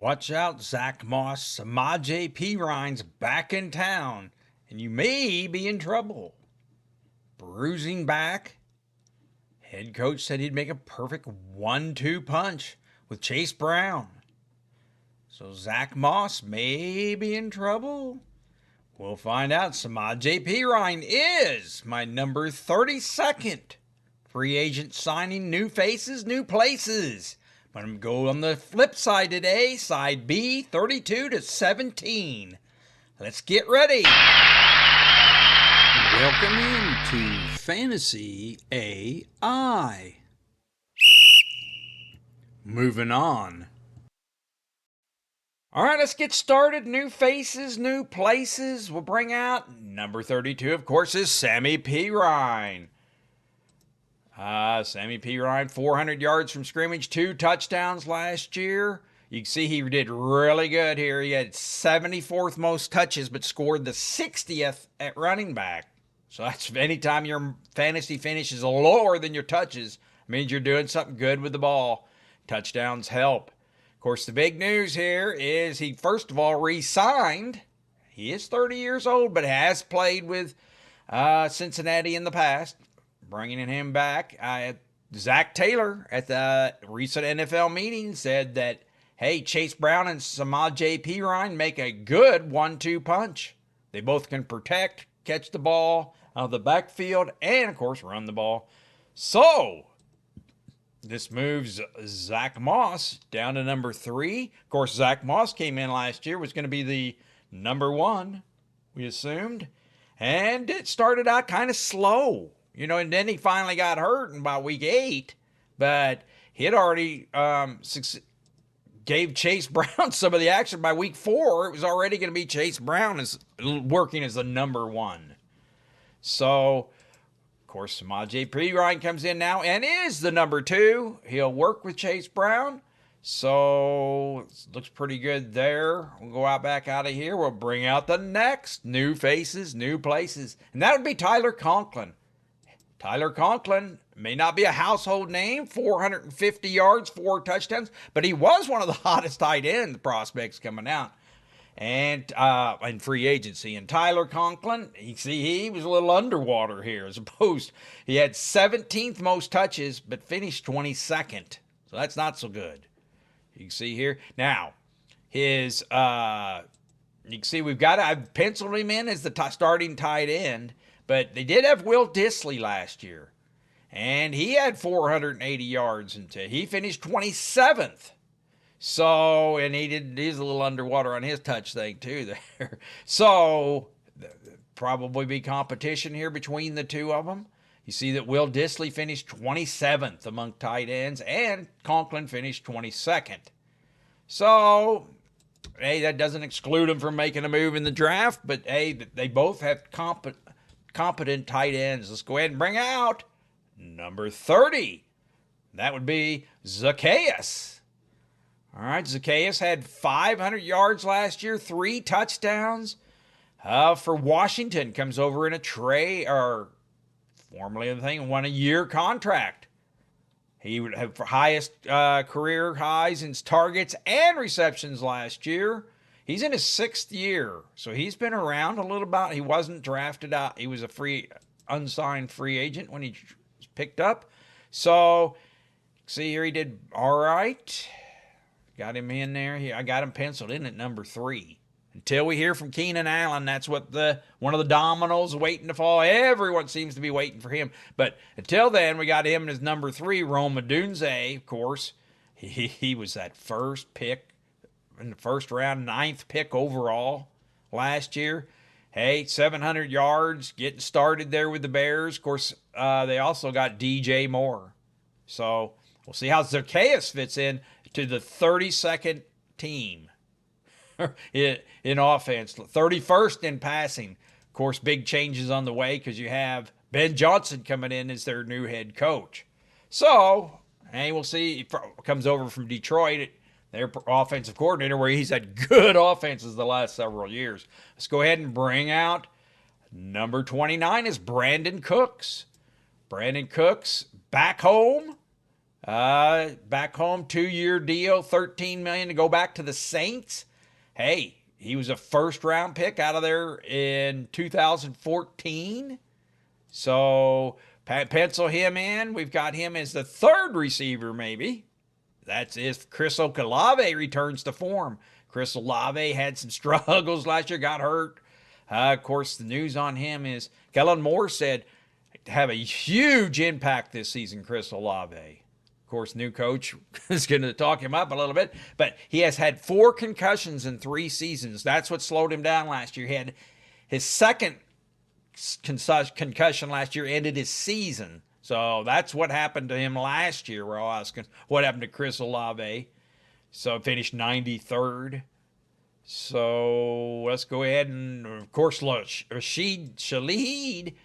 Watch out, Zach Moss. Samaje Perine back in town, and you may be in trouble. Bruising back. Head coach said he'd make a perfect 1-2 punch with Chase Brown. So Zach Moss may be in trouble. We'll find out. Samaje Perine is my number 32nd free agent signing. New faces, new places. But I'm going to go on the flip side today. Side B, 32-17. Let's get ready. Welcome into Fantasy AI. Moving on. All right, let's get started. New faces, new places. We'll bring out number 32, of course, is Sammy Perine. Sammy Perine, 400 yards from scrimmage, 2 touchdowns last year. You can see he did really good here. He had 74th most touches, but scored the 60th at running back. So that's anytime your fantasy finish is lower than your touches, means you're doing something good with the ball. Touchdowns help. Of course, the big news here is he, first of all, re-signed. He is 30 years old, but has played with Cincinnati in the past. Bringing him back. Zach Taylor at the recent NFL meeting said that, hey, Chase Brown and Samaje Perine make a good 1-2 punch. They both can protect, catch the ball out of the backfield, and, of course, run the ball. So, this moves Zach Moss down to number 3. Of course, Zach Moss came in last year, was going to be the number 1, we assumed. And it started out kind of slow. And then he finally got hurt in about week 8, but he had already gave Chase Brown some of the action by week 4. It was already going to be Chase Brown as working as the number 1. So, of course, Samaje Perine comes in now and is the number 2. He'll work with Chase Brown. So, it looks pretty good there. We'll go back out of here. We'll bring out the next new faces, new places. And that would be Tyler Conklin. Tyler Conklin may not be a household name, 450 yards, 4 touchdowns, but he was one of the hottest tight end prospects coming out and in free agency. And Tyler Conklin, he was a little underwater here as opposed. He had 17th most touches, but finished 22nd. So that's not so good. You can see here. Now, his, you can see I've penciled him in as the starting tight end. But they did have Will Dissly last year, and he had 480 yards, and he finished 27th. So, and he's a little underwater on his touch thing too there. So, probably be competition here between the two of them. You see that Will Dissly finished 27th among tight ends, and Conklin finished 22nd. So, hey, that doesn't exclude him from making a move in the draft, but hey, they both have competent tight ends. Let's go ahead and bring out number 30. That would be Zacchaeus. All right, Zacchaeus had 500 yards last year, 3 touchdowns. For Washington, comes over in a formerly a thing, won a year contract. He would have highest career highs in targets and receptions last year. He's in his 6th year, so he's been around a little bit. He wasn't drafted out. He was a unsigned free agent when he was picked up. So, see here, he did all right. Got him in there. I got him penciled in at number 3. Until we hear from Keenan Allen, that's what one of the dominoes waiting to fall. Everyone seems to be waiting for him. But until then, we got him as number 3. Rome Odunze, of course. He was that first pick in the first round, 9th pick overall last year. Hey, 700 yards, getting started there with the Bears. Of course, they also got DJ Moore. So we'll see how Zacchaeus fits in to the 32nd team in offense, 31st in passing. Of course, big changes on the way because you have Ben Johnson coming in as their new head coach. So, hey, we'll see. He comes over from Detroit, their offensive coordinator, where he's had good offenses the last several years. Let's go ahead and bring out number 29 is Brandon Cooks. Brandon Cooks back home. Back home, 2-year deal, $13 million to go back to the Saints. Hey, he was a first-round pick out of there in 2014. So pencil him in. We've got him as the third receiver, maybe. That's if Chris Olave returns to form. Chris Olave had some struggles last year, got hurt. Of course, the news on him is Kellen Moore said have a huge impact this season, Chris Olave. Of course, new coach is going to talk him up a little bit, but he has had 4 concussions in 3 seasons. That's what slowed him down last year. He had his second concussion last year, ended his season. So that's what happened to him last year. We're all asking what happened to Chris Olave. So finished 93rd. So let's go ahead and, of course, Rashid Shaheed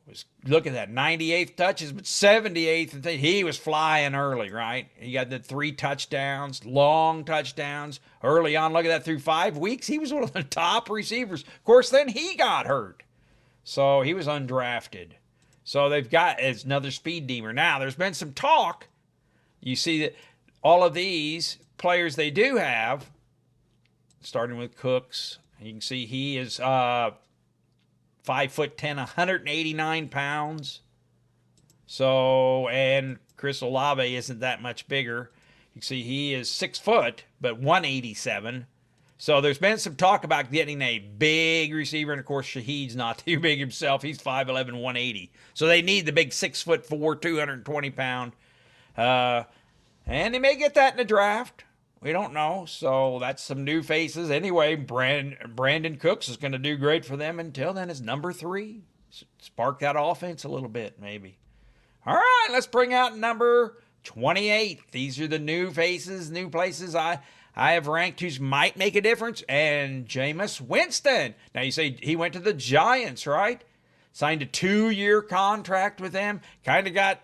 was, look at that, 98th touches, but 78th. He was flying early, right? He got the 3 touchdowns, long touchdowns early on. Look at that, through 5 weeks, he was one of the top receivers. Of course, then he got hurt. So he was undrafted. So they've got it's another speed demon. Now, there's been some talk. You see that all of these players they do have, starting with Cooks, you can see he is 5'10", 189 pounds. So, and Chris Olave isn't that much bigger. You can see he is 6 foot, but 187. So there's been some talk about getting a big receiver, and of course Shaheed's not too big himself. He's 5'11", 180. So they need the big 6'4", 220-pound. And they may get that in the draft. We don't know. So that's some new faces. Anyway, Brandon Cooks is going to do great for them. Until then, it's number 3. Spark that offense a little bit, maybe. All right, let's bring out number 28. These are the new faces, new places I have ranked who might make a difference. And Jameis Winston. Now, you say he went to the Giants, right? Signed a 2-year contract with them. Kind of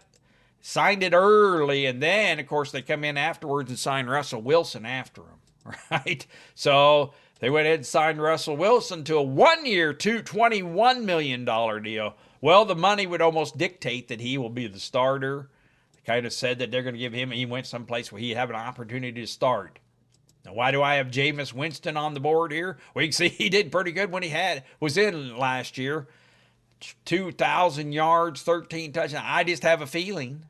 signed it early. And then, of course, they come in afterwards and sign Russell Wilson after him, right? So they went ahead and signed Russell Wilson to a 1-year, $21 million deal. Well, the money would almost dictate that he will be the starter. They kind of said that they're going to give him, he went someplace where he'd have an opportunity to start. Now, why do I have Jameis Winston on the board here? Well, you can see he did pretty good when he was in last year. 2,000 yards, 13 touchdowns. I just have a feeling,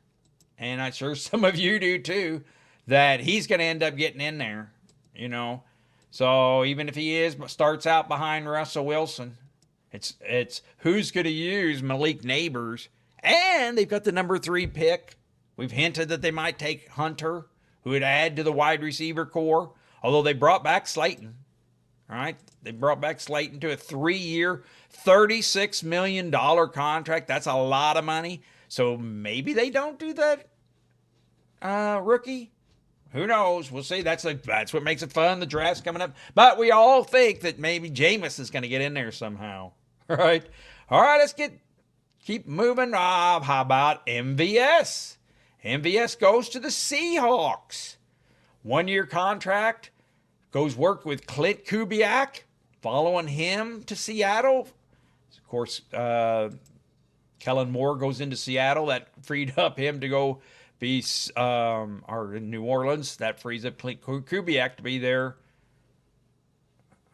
and I'm sure some of you do too, that he's going to end up getting in there, you know. So even if he starts out behind Russell Wilson, it's who's going to use Malik Neighbors. And they've got the number 3 pick. We've hinted that they might take Hunter, who would add to the wide receiver core. Although they brought back Slayton, all right? They brought back Slayton to a 3-year, $36 million contract. That's a lot of money. So maybe they don't do that rookie. Who knows? We'll see. That's what makes it fun. The draft's coming up. But we all think that maybe Jameis is going to get in there somehow, right? All right, let's keep moving. How about MVS? MVS goes to the Seahawks. 1-year contract, goes work with Clint Kubiak, following him to Seattle. Of course, Kellen Moore goes into Seattle. That freed up him to go be or in New Orleans. That frees up Clint Kubiak to be their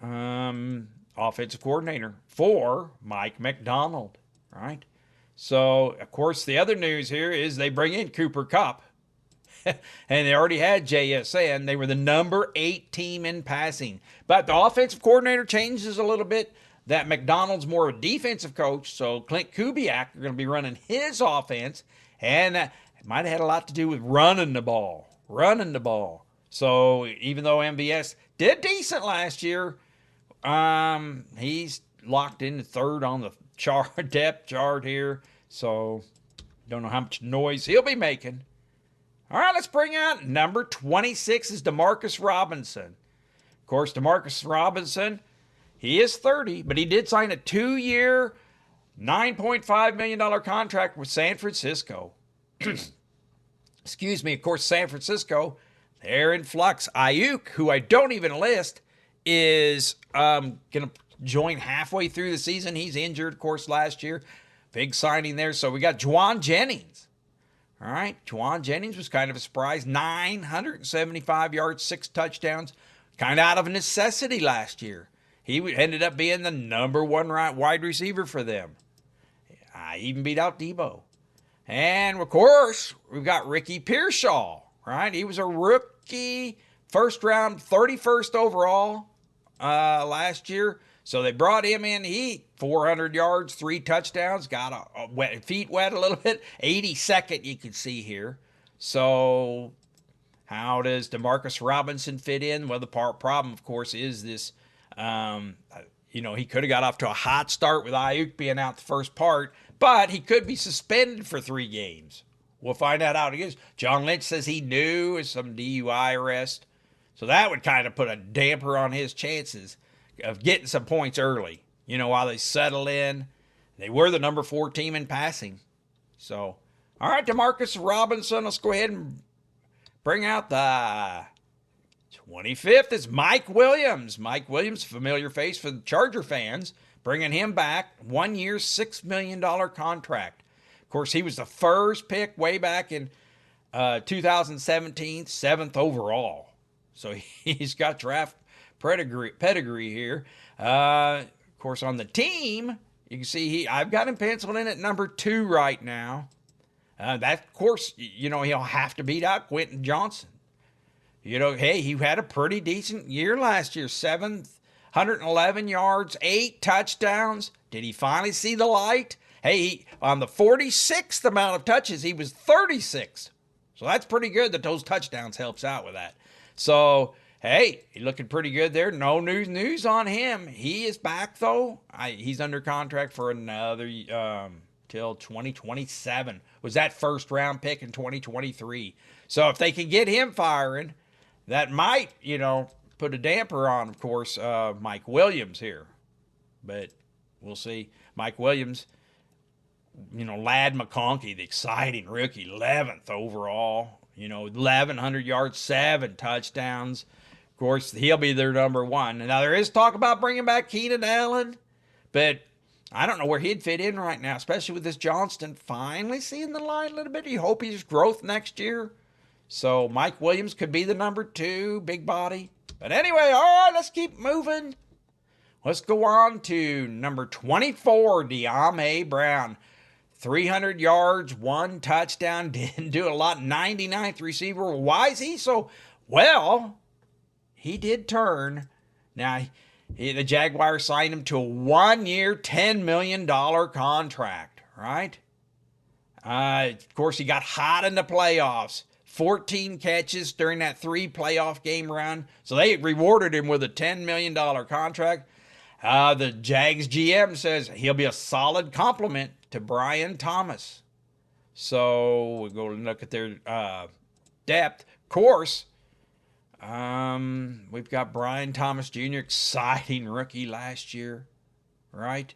offensive coordinator for Mike McDonald, right? So, of course, the other news here is they bring in Cooper Kupp. And they already had JSN. They were the number 8 team in passing. But the offensive coordinator changes a little bit. That McDonald's more a defensive coach. So Clint Kubiak are going to be running his offense. And that might have had a lot to do with running the ball. So even though MVS did decent last year, he's locked in the 3rd on the depth chart here. So don't know how much noise he'll be making. All right, let's bring out number 26 is Demarcus Robinson. Of course, Demarcus Robinson, he is 30, but he did sign a 2-year, $9.5 million contract with San Francisco. Excuse me. Of course, San Francisco, they're in flux. Ayuk, who I don't even list, is going to join halfway through the season. He's injured, of course, last year. Big signing there. So we got Juwan Jennings. All right. Juwan Jennings was kind of a surprise. 975 yards, 6 touchdowns. Kind of out of necessity last year. He ended up being the number 1 wide receiver for them. I even beat out Debo. And, of course, we've got Ricky Pearsall, right? He was a rookie, first round, 31st overall last year. So they brought him in. He 400 yards, 3 touchdowns, got feet wet a little bit. 82nd, you can see here. So how does Demarcus Robinson fit in? Well, the problem, of course, is this. He could have got off to a hot start with Ayuk being out the first part, but he could be suspended for 3 games. We'll find out how it is. John Lynch says he knew it's some DUI arrest. So that would kind of put a damper on his chances of getting some points early, while they settle in. They were the number 4 team in passing. So, all right, Demarcus Robinson, let's go ahead and bring out the 25th is Mike Williams. Mike Williams, familiar face for the Charger fans, bringing him back. 1 year, $6 million contract. Of course, he was the first pick way back in 2017, 7th overall. So he's got draft pedigree here. Of course, on the team, you can see I've got him penciled in at number 2 right now. That, of course, he'll have to beat out Quentin Johnson. Hey, he had a pretty decent year last year. 711 yards, 8 touchdowns. Did he finally see the light? Hey, on the 46th amount of touches, he was 36th. So that's pretty good that those touchdowns helps out with that. So, hey, he's looking pretty good there. No news on him. He is back, though. He's under contract for another till 2027. Was that first round pick in 2023. So if they can get him firing, that might, put a damper on, of course, Mike Williams here. But we'll see. Mike Williams, Lad McConkey, the exciting rookie, 11th overall. 1,100 yards, 7 touchdowns. Of course, he'll be their number 1. Now, there is talk about bringing back Keenan Allen, but I don't know where he'd fit in right now, especially with this Johnston finally seeing the line a little bit. You hope he's growth next year. So Mike Williams could be the number 2, big body. But anyway, all right, let's keep moving. Let's go on to number 24, De'Ami Brown. 300 yards, 1 touchdown, didn't do a lot, 99th receiver. Why is he so well? He did turn. Now, the Jaguars signed him to a 1-year, $10 million contract, right? Of course, he got hot in the playoffs. 14 catches during that 3 playoff game run. So they rewarded him with a $10 million contract. The Jags GM says he'll be a solid complement to Brian Thomas. So we'll go look at their depth. Of course, we've got Brian Thomas Jr., exciting rookie last year, right?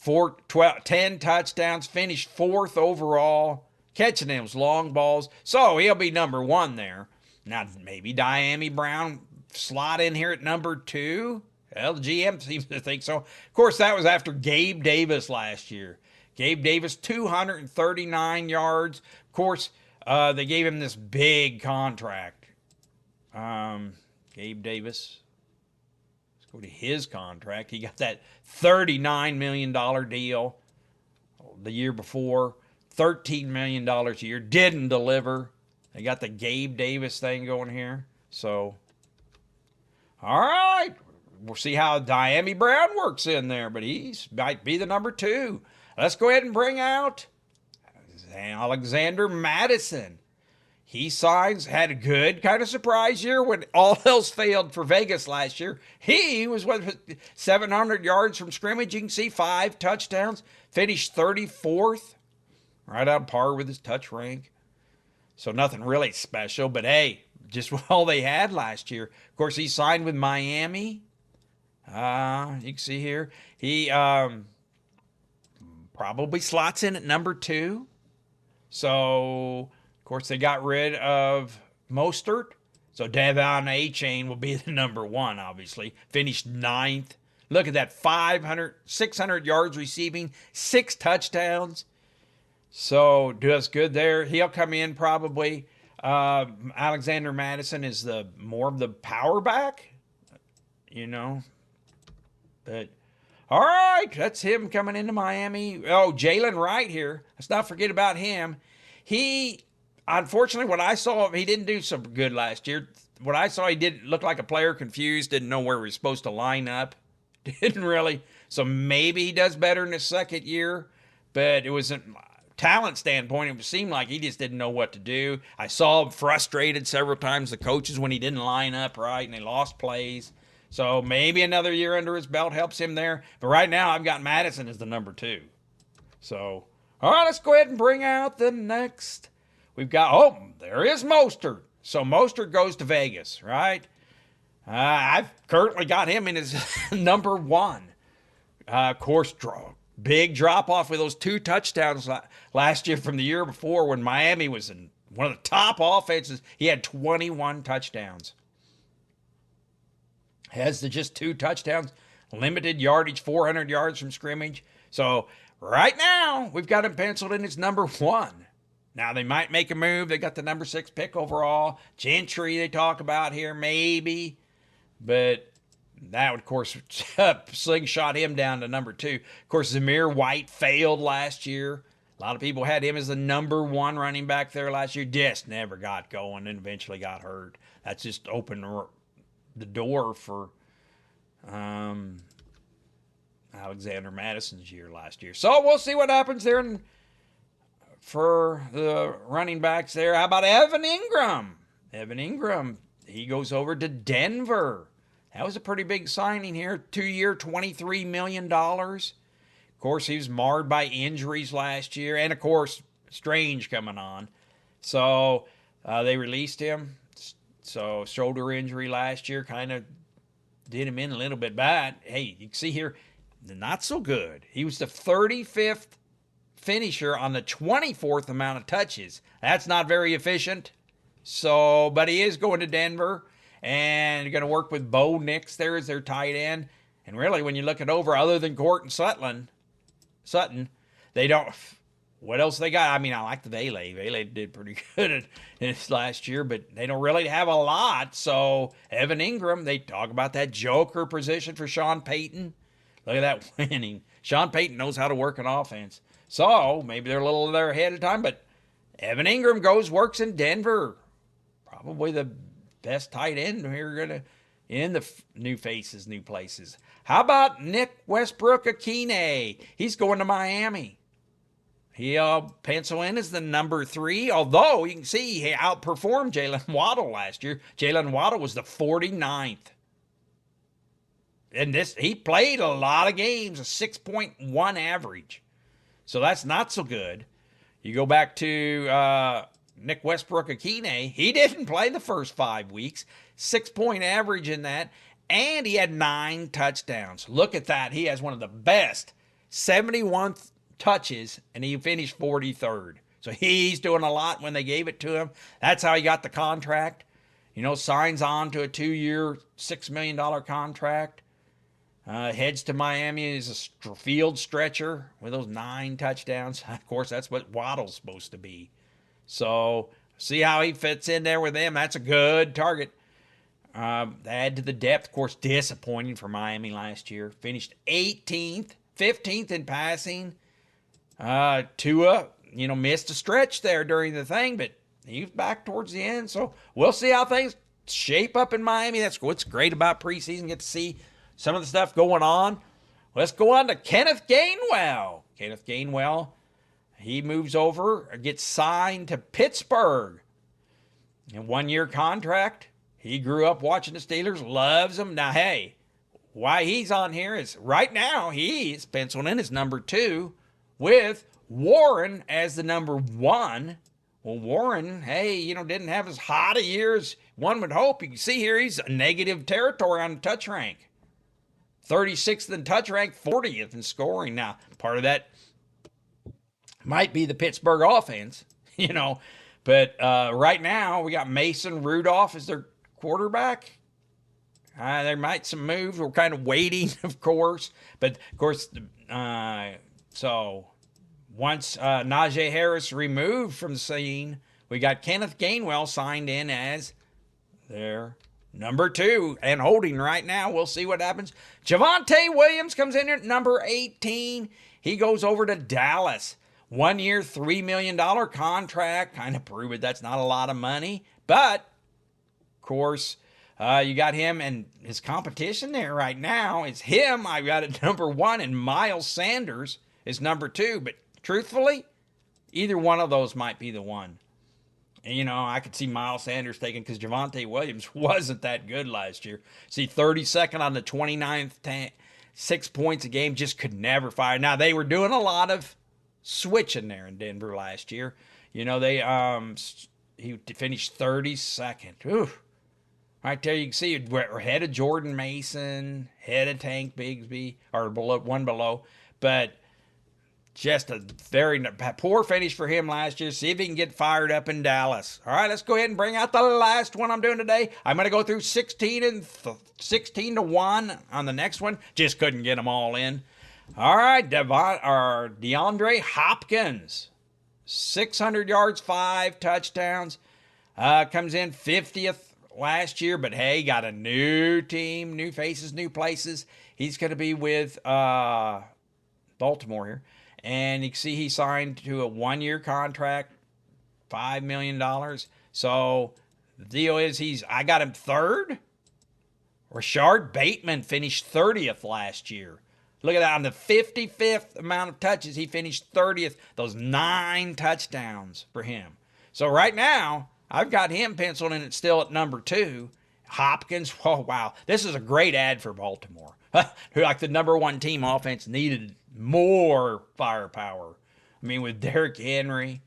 10 touchdowns, finished 4th overall, catching those long balls. So he'll be number 1 there. Now, maybe De'Ami Brown slot in here at number 2. Well, the GM seems to think so. Of course, that was after Gabe Davis last year. Gabe Davis, 239 yards. Of course, they gave him this big contract. Gabe Davis. Let's go to his contract. He got that $39 million deal the year before. $13 million a year. Didn't deliver. They got the Gabe Davis thing going here. So, all right. We'll see how De'Ami Brown works in there, but he might be the number 2. Let's go ahead and bring out Alexander Madison. He had a good kind of surprise year when all else failed for Vegas last year. He was 700 yards from scrimmage. You can see 5 touchdowns. Finished 34th. Right on par with his touch rank. So nothing really special, but hey, just all they had last year. Of course, he signed with Miami. You can see here. He probably slots in at number 2. So, of course, they got rid of Mostert. So Devon A-Chain will be the number 1, obviously. Finished 9th. Look at that, 600 yards receiving, 6 touchdowns. So does good there. He'll come in probably. Alexander Madison is the more of the power back, you know. But all right, that's him coming into Miami. Oh, Jalen Wright here. Let's not forget about him. He, unfortunately, what I saw, he didn't do so good last year. What I saw, he didn't look like a player confused, didn't know where he was supposed to line up. Didn't really. So maybe he does better in his second year, but it was a talent standpoint. It seemed like he just didn't know what to do. I saw him frustrated several times, the coaches, when he didn't line up right and they lost plays. So maybe another year under his belt helps him there. But right now, I've got Madison as the number 2. So, all right, let's go ahead and bring out the next. We've got, oh, there is Mostert. So Mostert goes to Vegas, right? I've currently got him in his number 1. Of course, big drop off with those 2 touchdowns last year from the year before when Miami was in one of the top offenses. He had 21 touchdowns. Has just 2 touchdowns, limited yardage, 400 yards from scrimmage. So right now, we've got him penciled in as number 1. Now, they might make a move. They got the number 6 pick overall. Gentry, they talk about here, maybe. But that would, of course, slingshot him down to number 2. Of course, Zamir White failed last year. A lot of people had him as the number 1 running back there last year. Just never got going and eventually got hurt. That's just opened the door for Alexander Madison's year last year. So we'll see what happens there for the running backs there. How about Evan Ingram? Evan Ingram, he goes over to Denver. That was a pretty big signing here. 2-year, $23 million. Of course, he was marred by injuries last year. And, of course, Strange coming on. So they released him. So shoulder injury last year kind of did him in a little bit bad. Hey, you can see here, not so good. He was the 35th finisher on the 24th amount of touches. That's not very efficient. So, but he is going to Denver and going to work with Bo Nix there as their tight end. And really, when you look it over, other than Courtland Sutton, they don't. What else they got? I mean, I like the Vele. Vele did pretty good in this last year, but they don't really have a lot. So Evan Ingram, they talk about that joker position for Sean Payton. Look at that winning. Sean Payton knows how to work an offense. So maybe they're a little there ahead of time, but Evan Ingram works in Denver. Probably the best tight end here in the new faces, new places. How about Nick Westbrook-Akine? He's going to Miami. He'll pencil in as the number 3, although you can see he outperformed Jalen Waddle last year. Jalen Waddle was the 49th. And he played a lot of games, a 6.1 average. So that's not so good. You go back to Nick Westbrook-Akine. He didn't play the first 5 weeks. 6-point average in that. And he had 9 touchdowns. Look at that. He has one of the best. 71 touches, and he finished 43rd. So he's doing a lot when they gave it to him. That's how he got the contract. Signs on to a 2-year, $6 million contract. Heads to Miami as a field stretcher with those 9 touchdowns. Of course, that's what Waddle's supposed to be. So see how he fits in there with them. That's a good target. Add to the depth. Of course, disappointing for Miami last year. Finished 18th, 15th in passing. Tua, missed a stretch there during the thing, but he was back towards the end. So we'll see how things shape up in Miami. That's what's great about preseason. Get to see some of the stuff going on. Let's go on to Kenneth Gainwell. Kenneth Gainwell, he moves over, gets signed to Pittsburgh. A 1-year contract. He grew up watching the Steelers, loves them. Now, hey, why he's on here is right now he's penciled in as number 2 with Warren as the number 1. Well, Warren, hey, didn't have as hot a year as one would hope. You can see here he's a negative territory on the touch rank. 36th in touch rank, 40th in scoring. Now, part of that might be the Pittsburgh offense, But right now, we got Mason Rudolph as their quarterback. There might some moves. We're kind of waiting, of course. But, of course, so once Najee Harris removed from the scene, we got Kenneth Gainwell signed in as their number 2 and holding right now. We'll see what happens. Javonte Williams comes in at number 18. He goes over to Dallas. 1 year, $3 million contract. Kind of prove it. That's not a lot of money. But, of course, you got him, and his competition there right now is him. I got it number 1, and Miles Sanders is number 2. But truthfully, either one of those might be the one. And, I could see Miles Sanders taking, because Javonte Williams wasn't that good last year. See, 32nd on the 29th, 6 points a game, just could never fire. Now, they were doing a lot of switching there in Denver last year. He finished 32nd. Oof. Right there, you can see we're ahead of Jordan Mason, head of Tank Bigsby, or one below. But just a very poor finish for him last year. See if he can get fired up in Dallas. All right, let's go ahead and bring out the last one I'm doing today. I'm going to go through 16 to 1 on the next one. Just couldn't get them all in. All right, DeAndre Hopkins, 600 yards, 5 touchdowns. Comes in 50th last year, but hey, got a new team, new faces, new places. He's going to be with Baltimore here. And you can see he signed to a 1-year contract, $5 million. So the deal is I got him 3rd. Rashard Bateman finished 30th last year. Look at that. On the 55th amount of touches, he finished 30th. Those 9 touchdowns for him. So right now, I've got him penciled in. It's still at number 2. Hopkins, oh, wow. This is a great ad for Baltimore. Like the number 1 team offense needed more firepower. I mean, with Derrick Henry,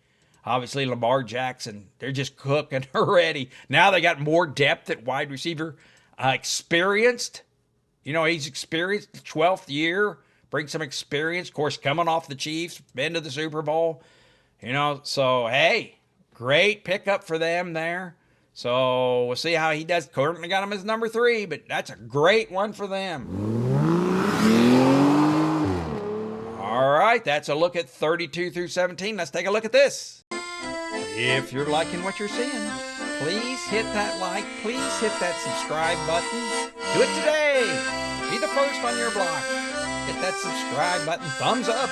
obviously Lamar Jackson, they're just cooking already. Now they got more depth at wide receiver. Experienced. He's experienced, 12th year. Brings some experience. Of course, coming off the Chiefs, been to the Super Bowl. So, hey, great pickup for them there. So we'll see how he does. Currently got him as number 3, but that's a great one for them. All right, that's a look at 32 through 17. Let's take a look at this. If you're liking what you're seeing, please hit that like. Please hit that subscribe button. Do it today. Be the first on your block. Hit that subscribe button. Thumbs up.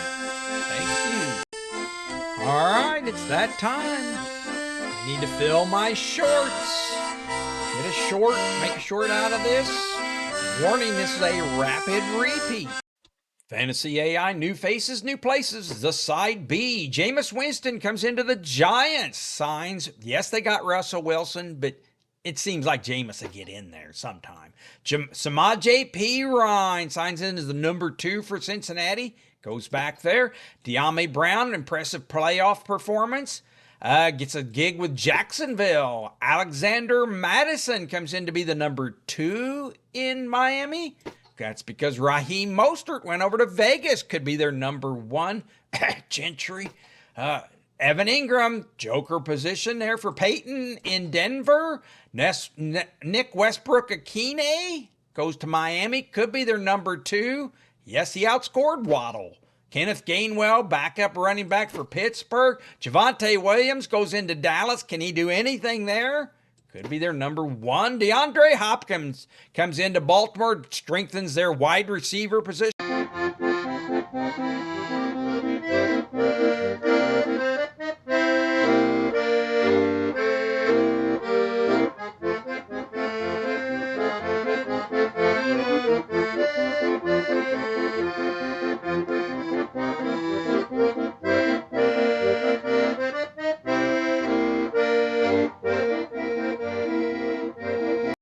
Thank you. All right, it's that time. I need to fill my shorts. Get a short, make a short out of this. Warning, this is a rapid repeat. Fantasy AI, new faces, new places. The side B. Jameis Winston comes into the Giants. Signs, yes, they got Russell Wilson, but it seems like Jameis will get in there sometime. Samaje Perine signs in as the number 2 for Cincinnati. Goes back there. De'Ami Brown, impressive playoff performance. Gets a gig with Jacksonville. Alexander Madison comes in to be the number 2 in Miami. That's because Raheem Mostert went over to Vegas. Could be their number 1. Gentry. Evan Ingram, joker position there for Peyton in Denver. Nick Westbrook-Akine goes to Miami. Could be their number 2. Yes, he outscored Waddle. Kenneth Gainwell, backup running back for Pittsburgh. Javonte Williams goes into Dallas. Can he do anything there? Could be their number 1. DeAndre Hopkins comes into Baltimore, strengthens their wide receiver position.